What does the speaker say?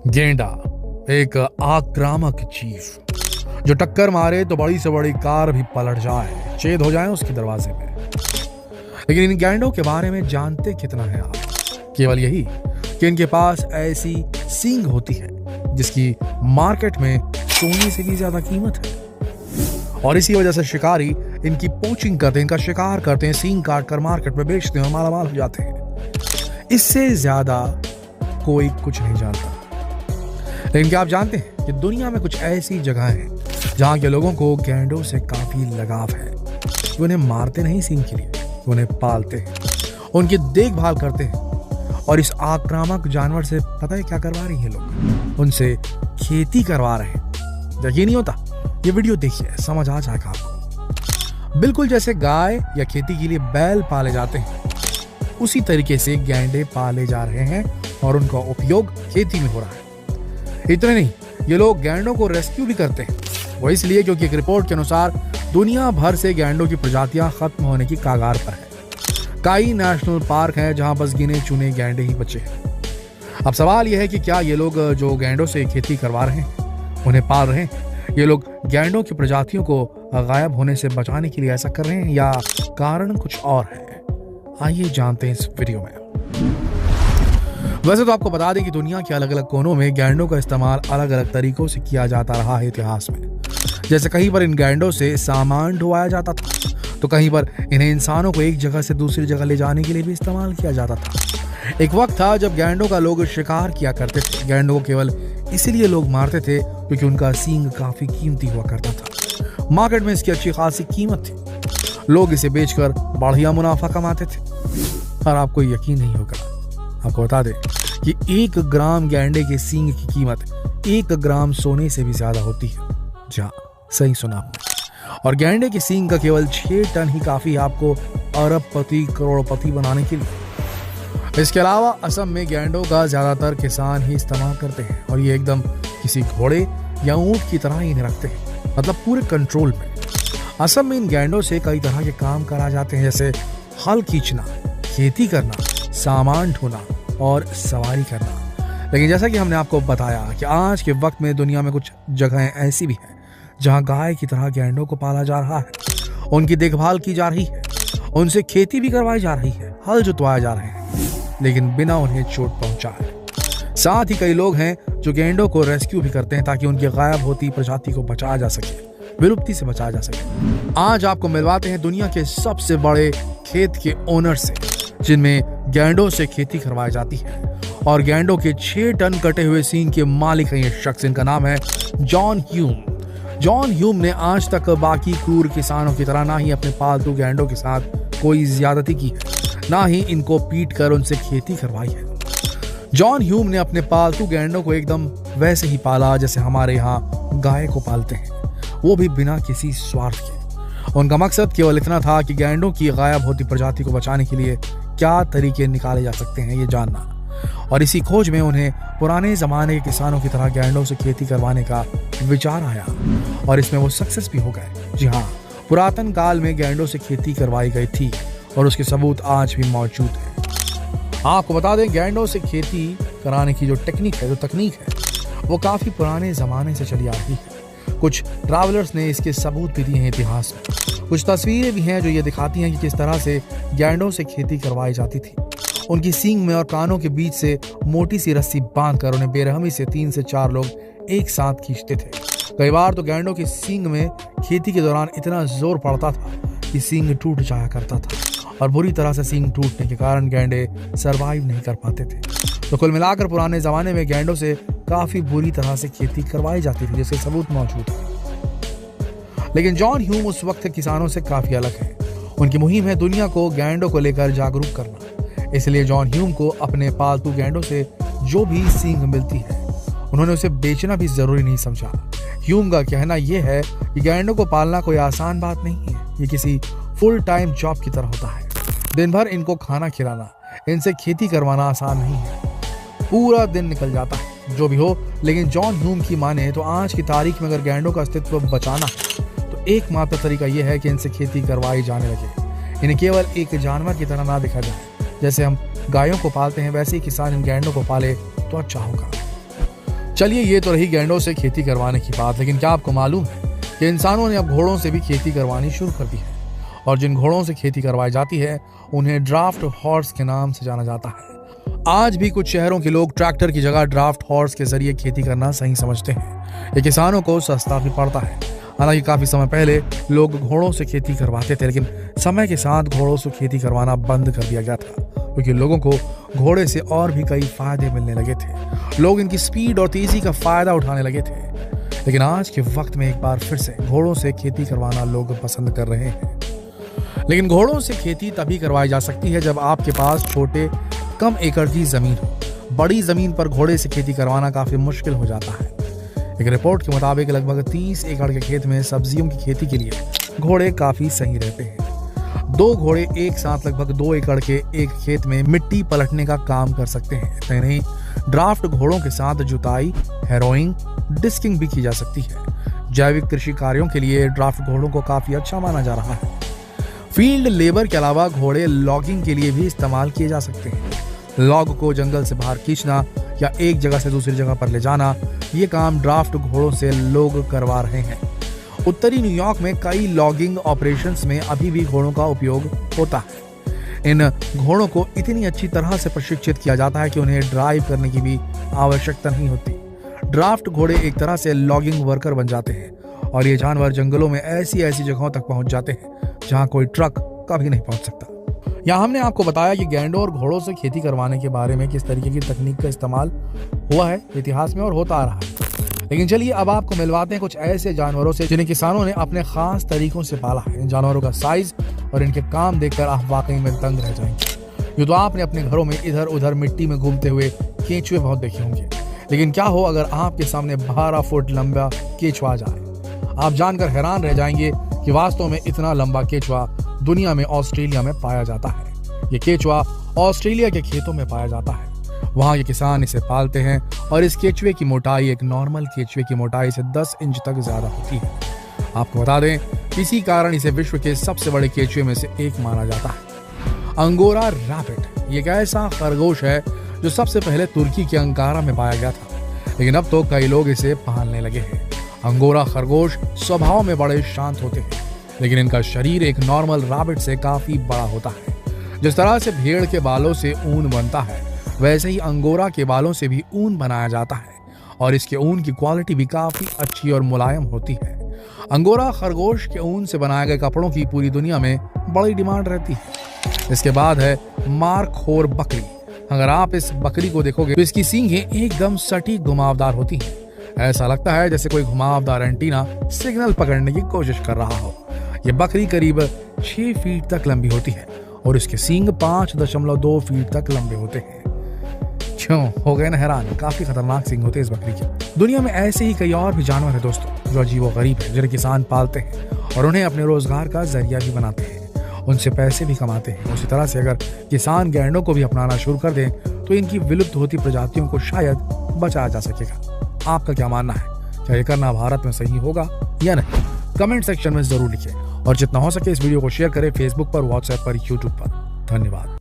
गेंडा एक आक्रामक जीव जो टक्कर मारे तो बड़ी से बड़ी कार भी पलट जाए, छेद हो जाए उसके दरवाजे में। लेकिन इन गैंडों के बारे में जानते कितना है आप? केवल यही कि इनके पास ऐसी सींग होती है जिसकी मार्केट में सोने से भी ज्यादा कीमत है, और इसी वजह से शिकारी इनकी पोचिंग करते हैं, इनका शिकार करते हैं, सींग काट कर मार्केट में बेचते हैं और मालामाल हो जाते हैं। इससे ज्यादा कोई कुछ नहीं जानता। लेकिन क्या आप जानते हैं कि दुनिया में कुछ ऐसी जगह हैं जहां के लोगों को गैंडों से काफी लगाव है। वो उन्हें मारते नहीं सींग के लिए, वो उन्हें पालते हैं, उनकी देखभाल करते हैं, और इस आक्रामक जानवर से पता है क्या करवा रही हैं लोग? उनसे खेती करवा रहे हैं। यकीन नहीं होता? ये वीडियो देखिए, समझ आ जाएगा आपको। बिल्कुल जैसे गाय या खेती के लिए बैल पाले जाते हैं, उसी तरीके से गैंडे पाले जा रहे हैं और उनका उपयोग खेती में हो रहा है। इतने नहीं, ये लोग गैंडों को रेस्क्यू भी करते हैं। वो इसलिए क्योंकि एक रिपोर्ट के अनुसार दुनिया भर से गैंडों की प्रजातियां खत्म होने की कगार पर है। कई नेशनल पार्क हैं जहां बस गिने चुने गैंडे ही बचे हैं। अब सवाल यह है कि क्या ये लोग जो गैंडों से खेती करवा रहे हैं, उन्हें पाल रहे हैं, ये लोग गैंडों की प्रजातियों को गायब होने से बचाने के लिए ऐसा कर रहे हैं या कारण कुछ और है? आइए जानते हैं इस वीडियो में। वैसे तो आपको बता दें कि दुनिया के अलग अलग कोनों में गैंडों का इस्तेमाल अलग अलग तरीकों से किया जाता रहा है इतिहास में। जैसे कहीं पर इन गैंडों से सामान ढुआया जाता था, तो कहीं पर इन्हें इंसानों को एक जगह से दूसरी जगह ले जाने के लिए भी इस्तेमाल किया जाता था। एक वक्त था जब गैंडों का लोग शिकार किया करते थे। गैंडों को केवल इसलिए लोग मारते थे क्योंकि उनका सींग काफी कीमती हुआ करता था। मार्केट में इसकी अच्छी खासी कीमत थी, लोग इसे बेचकर बढ़िया मुनाफा कमाते थे। और आपको यकीन नहीं होगा, आपको बता दें कि 1 ग्राम गैंडे के सींग की कीमत 1 ग्राम सोने से भी ज्यादा होती है। जहाँ सही सुना आपने। और गैंडे की सींग का केवल 6 टन ही काफी है आपको अरबपति करोड़पति बनाने के लिए। इसके अलावा असम में गैंडों का ज्यादातर किसान ही इस्तेमाल करते हैं, और ये एकदम किसी घोड़े या ऊंट की तरह ही इन्हें रखते हैं, मतलब पूरे कंट्रोल में। असम में इन गैंडों से कई तरह के काम करा जाते हैं, जैसे हल खींचना, खेती करना, सामान ढोना और सवारी करना। लेकिन जैसा कि हमने आपको बताया कि आज के वक्त में दुनिया में कुछ जगहें ऐसी भी हैं जहां गाय की तरह गैंडों को पाला जा रहा है, उनकी देखभाल की जा रही है, उनसे खेती भी करवाई जा रही है, हल जुतवाए जा रहे हैं, लेकिन बिना उन्हें चोट पहुंचाए। साथ ही कई लोग हैं जो गैंडों को रेस्क्यू भी करते हैं ताकि उनकी गायब होती प्रजाति को बचाया जा सके, विलुप्ति से बचाया जा सके। आज आपको मिलवाते हैं दुनिया के सबसे बड़े खेत के ओनर से, जिनमें गैंडों से खेती करवाई जाती है, और गैंडों के 6 टन कटे हुए सींग के मालिक हैं ये शख्स। इनका नाम है जॉन ह्यूम। जॉन ह्यूम ने आज तक बाकी क्रूर किसानों की तरह ना ही अपने पालतू गैंडों के साथ कोई ज्यादती की है, ना ही इनको पीट कर उनसे खेती करवाई है। जॉन ह्यूम ने अपने पालतू गैंडों को एकदम वैसे ही पाला जैसे हमारे यहाँ गाय को पालते हैं, वो भी बिना किसी स्वार्थ के। उनका मकसद केवल इतना था कि गैंडों की गायब होती प्रजाति को बचाने के लिए क्या तरीके निकाले जा सकते हैं ये जानना, और इसी खोज में उन्हें पुराने जमाने के किसानों की तरह गैंडों से खेती करवाने का विचार आया, और इसमें वो सक्सेस भी हो गए। जी हाँ, पुरातन काल में गैंडों से खेती करवाई गई थी और उसके सबूत आज भी मौजूद हैं। आपको बता दें, गैंडों से खेती कराने की जो तकनीक है वो काफी पुराने जमाने से चली आ रही है। कुछ ट्रैवलर्स ने इसके सबूत भी दिए हैं इतिहास में। कुछ तस्वीरें भी हैं जो ये दिखाती हैं कि किस तरह से गैंडों से खेती करवाई जाती थी। उनकी सींग में और कानों के बीच से मोटी सी रस्सी बांधकर उन्हें बेरहमी से 3 से 4 लोग एक साथ खींचते थे। कई बार तो गैंडों की सींग में खेती के दौरान इतना जोर पड़ता था कि सींग टूट जाया करता था, और बुरी तरह से सींग टूटने के कारण गैंडे सरवाइव नहीं कर पाते थे। तो कुल मिलाकर पुराने जमाने में गैंडों से काफी बुरी तरह से खेती करवाई जाती थी, जिसके सबूत मौजूद है। लेकिन जॉन ह्यूम उस वक्त के किसानों से काफी अलग है। उनकी मुहिम है दुनिया को गैंडों को लेकर जागरूक करना। इसलिए जॉन ह्यूम को अपने पालतू गैंडों से जो भी सींग मिलती है, उन्होंने उसे बेचना भी जरूरी नहीं समझा। ह्यूम का कहना यह है कि गैंडों को पालना कोई आसान बात नहीं है, ये किसी फुल टाइम जॉब की तरह होता है। दिन भर इनको खाना खिलाना, इनसे खेती करवाना आसान नहीं है, पूरा दिन निकल जाता है। जो भी हो, लेकिन जॉन ह्यूम की माने तो आज की तारीख में अगर गैंडों का अस्तित्व बचाना है तो एकमात्र तरीका यह है कि इनसे खेती करवाई जाने लगे। इन्हें केवल एक जानवर की तरह ना देखा जाए। जैसे हम गायों को पालते हैं वैसे ही किसान इन गैंडों को पाले तो अच्छा होगा। चलिए, ये तो रही गैंडों से खेती करवाने की बात, लेकिन क्या आपको मालूम है कि इंसानों ने अब घोड़ों से भी खेती करवानी शुरू कर दी है। और जिन घोड़ों से खेती करवाई जाती है उन्हें ड्राफ्ट हॉर्स के नाम से जाना जाता है। आज भी कुछ शहरों के लोग ट्रैक्टर की जगह ड्राफ्ट हॉर्स के जरिए खेती करना सही समझते हैं। ये किसानों को सस्ता भी पड़ता है। हालांकि काफी समय पहले लोग घोड़ों से खेती करवाते थे, लेकिन समय के साथ घोड़ों से खेती करवाना बंद कर दिया गया था, क्योंकि लोगों को घोड़े से और भी कई फायदे मिलने लगे थे। लोग इनकी स्पीड और तेजी का फायदा उठाने लगे थे। लेकिन आज के वक्त में एक बार फिर से घोड़ों से खेती करवाना लोग पसंद कर रहे हैं। लेकिन घोड़ों से खेती तभी करवाई जा सकती है जब आपके पास छोटे कम एकड़ की जमीन हो। बड़ी जमीन पर घोड़े से खेती करवाना काफी मुश्किल हो जाता है। एक रिपोर्ट के मुताबिक लगभग 30 एकड़ के खेत में सब्जियों की खेती के लिए घोड़े काफी सही रहते हैं। 2 घोड़े एक साथ लगभग 2 एकड़ के एक खेत में मिट्टी पलटने का काम कर सकते हैं। इतना नहीं, ड्राफ्ट घोड़ों के साथ जुताई, हैरोइंग, डिस्किंग भी की जा सकती है। जैविक कृषि कार्यों के लिए ड्राफ्ट घोड़ों को काफी अच्छा माना जा रहा है। फील्ड लेबर के अलावा घोड़े लॉगिंग के लिए भी इस्तेमाल किए जा सकते हैं। लॉग को जंगल से बाहर खींचना या एक जगह से दूसरी जगह पर ले जाना, ये काम ड्राफ्ट घोड़ों से लोग करवा रहे हैं। उत्तरी न्यूयॉर्क में कई लॉगिंग ऑपरेशंस में अभी भी घोड़ों का उपयोग होता है। इन घोड़ों को इतनी अच्छी तरह से प्रशिक्षित किया जाता है कि उन्हें ड्राइव करने की भी आवश्यकता नहीं होती। ड्राफ्ट घोड़े एक तरह से लॉगिंग वर्कर बन जाते हैं और ये जानवर जंगलों में ऐसी जगहों तक पहुंच जाते हैं जहां कोई ट्रक कभी नहीं पहुंच सकता। यहाँ हमने आपको बताया कि गैंडों और घोड़ों से खेती करवाने के बारे में किस तरीके की तकनीक का इस्तेमाल हुआ है इतिहास में और होता आ रहा है। लेकिन चलिए अब आपको मिलवाते हैं कुछ ऐसे जानवरों से जिन्हें किसानों ने अपने खास तरीकों से पाला है। इन जानवरों का साइज और इनके काम देखकर आप वाकई में दंग रह जाएंगे। ये तो आपने अपने घरों में इधर उधर मिट्टी में घूमते हुए केंचुए बहुत देखे होंगे, लेकिन क्या हो अगर आपके सामने 12 फुट लंबा केंचुआ आ जाए। आप जानकर हैरान रह जाएंगे कि वास्तव में इतना लंबा केंचुआ दुनिया में ऑस्ट्रेलिया में पाया जाता है। ये केंचुआ ऑस्ट्रेलिया के खेतों में पाया जाता है। वहां के किसान इसे पालते हैं और इस केंचुए की मोटाई एक नॉर्मल केंचुए की मोटाई से 10 इंच तक ज्यादा होती है। आपको बता दें, इसी कारण इसे विश्व के सबसे बड़े केंचुए में से एक माना जाता है। अंगोरा रैबिट ये एक ऐसा खरगोश है जो सबसे पहले तुर्की के अंकारा में पाया गया था, लेकिन अब तो कई लोग इसे पालने लगे हैं। अंगोरा खरगोश स्वभाव में बड़े शांत होते हैं, लेकिन इनका शरीर एक नॉर्मल रैबिट से काफी बड़ा होता है। जिस तरह से भेड़ के बालों से ऊन बनता है, वैसे ही अंगोरा के बालों से भी ऊन बनाया जाता है और इसके ऊन की क्वालिटी भी काफी अच्छी और मुलायम होती है। अंगोरा खरगोश के ऊन से बनाए गए कपड़ों की पूरी दुनिया में बड़ी डिमांड रहती है। इसके बाद है मार्खोर बकरी। अगर आप इस बकरी को देखोगे तो इसकी सींगें एकदम सटीक घुमावदार होती हैं। ऐसा लगता है जैसे कोई घुमावदार एंटीना सिग्नल पकड़ने की कोशिश कर रहा हो। ये बकरी करीब 6 फीट तक लंबी होती है और इसके सींग 5.2 फीट तक लंबे होते हैं। क्यों हो गए ना हैरान? काफी खतरनाक सींग होते हैं इस बकरी के। दुनिया में ऐसे ही कई और भी जानवर हैं दोस्तों, जो अजीब व गरीब है, जिन्हें किसान पालते हैं और उन्हें अपने रोजगार का जरिया भी बनाते हैं, उनसे पैसे भी कमाते हैं। उसी तरह से अगर किसान गैंडों को भी अपनाना शुरू कर दें तो इनकी विलुप्त होती प्रजातियों को शायद बचाया जा सकेगा। आपका क्या मानना है? क्या ये करना भारत में सही होगा या नहीं? कमेंट सेक्शन में जरूर लिखें और जितना हो सके इस वीडियो को शेयर करें फेसबुक पर, व्हाट्सएप पर, यूट्यूब पर। धन्यवाद।